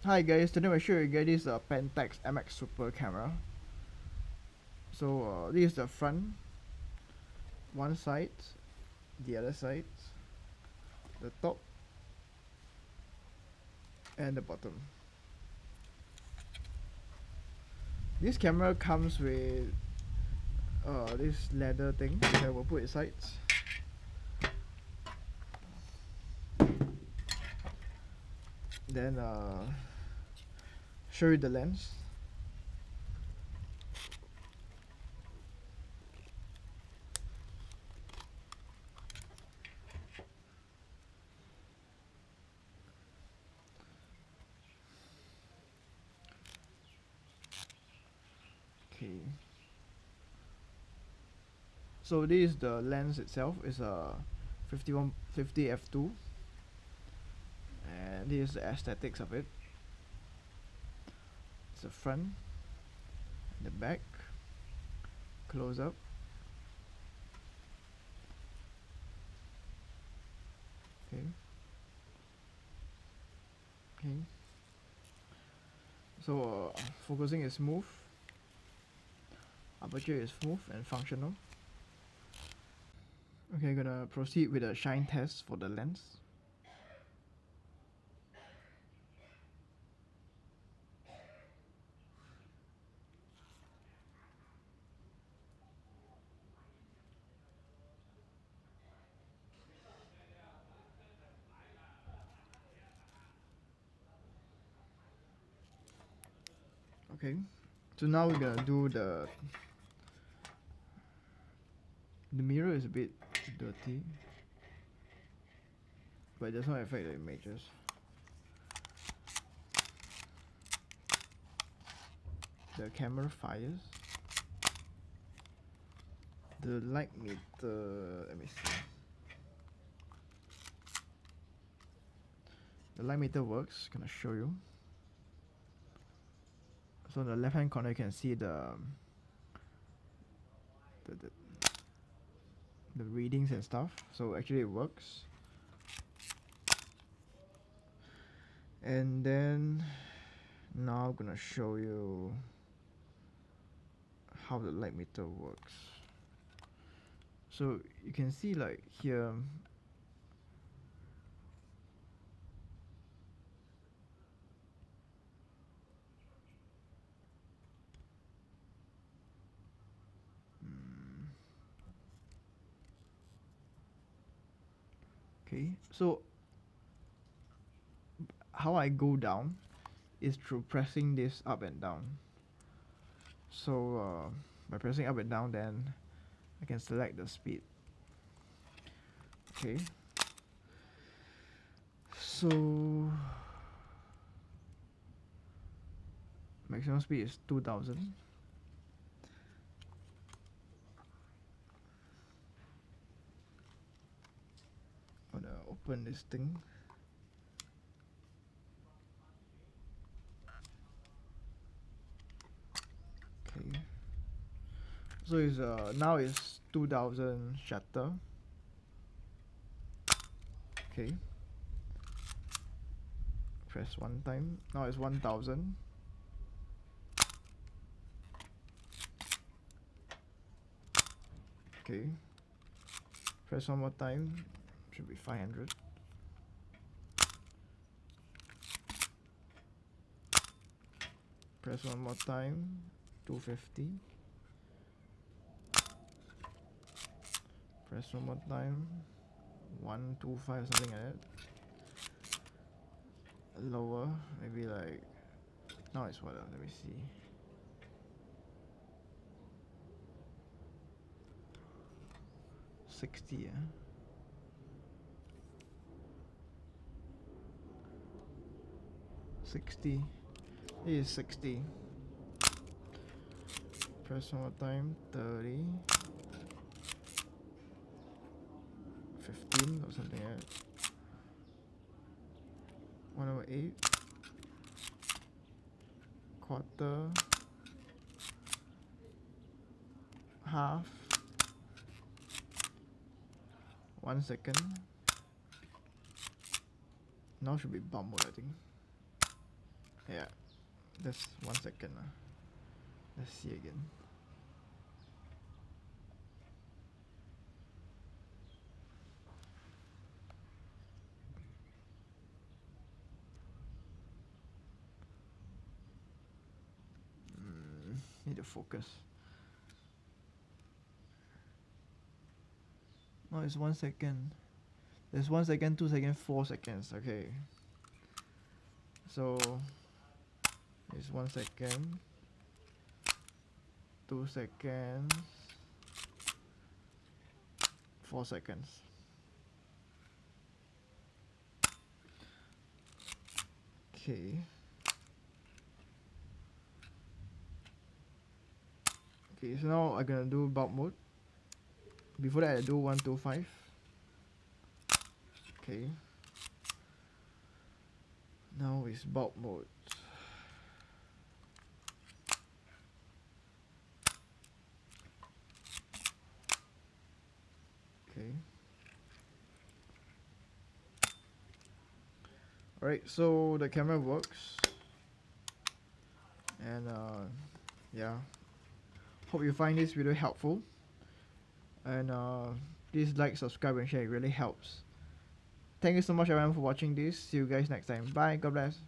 Hi guys, today I show you guys this Pentax MX Super camera. So this is the front, one side, the other side, the top, and the bottom. This camera comes with this leather thing that we'll put aside. Then show you the lens. Okay. So this is the lens itself. It's a 5150 f2, and this is the aesthetics of it. It's the front, the back, close up. Okay. Okay. So focusing is smooth, aperture is smooth and functional. Okay, gonna proceed with a shine test for the lens. Okay, so now we're gonna do the mirror is a bit dirty, but it does not affect the images. The camera fires. The light meter, let me see. The light meter works, gonna show you. So in the left hand corner you can see the, the, the readings and stuff. So actually it works. And then now I'm gonna show you how the light meter works. So you can see like here, okay, so how I go down is through pressing this up and down. So by pressing up and down, then I can select the speed. Okay, so maximum speed is 2000. I'm gonna open this thing. Okay, so it's now it's 2000 shutter. Okay, press one time. Now it's 1000. Okay, press one more time. Should be 500. Press one more time. 250. Press one more time. 125, something like that. Lower, maybe like, now it's what? Let me see. $60, yeah. $60. It is 60. Press one more time. 30. 15 or something like that. 108. Quarter. Half. 1 second. Now should be bump mode, I think. Yeah, that's 1 second. Let's see again. Need to focus. No, it's 1 second. There's 1 second, 2 seconds, 4 seconds. Okay. So it's 1 second, 2 seconds, 4 seconds. Okay. Okay, so now I'm gonna do bulb mode. Before that I do 125. Okay. Now it's bulb mode. Okay. Alright, so the camera works. And yeah. Hope you find this video helpful. And please like, subscribe and share, it really helps. Thank you so much everyone for watching this. See you guys next time. Bye, God bless.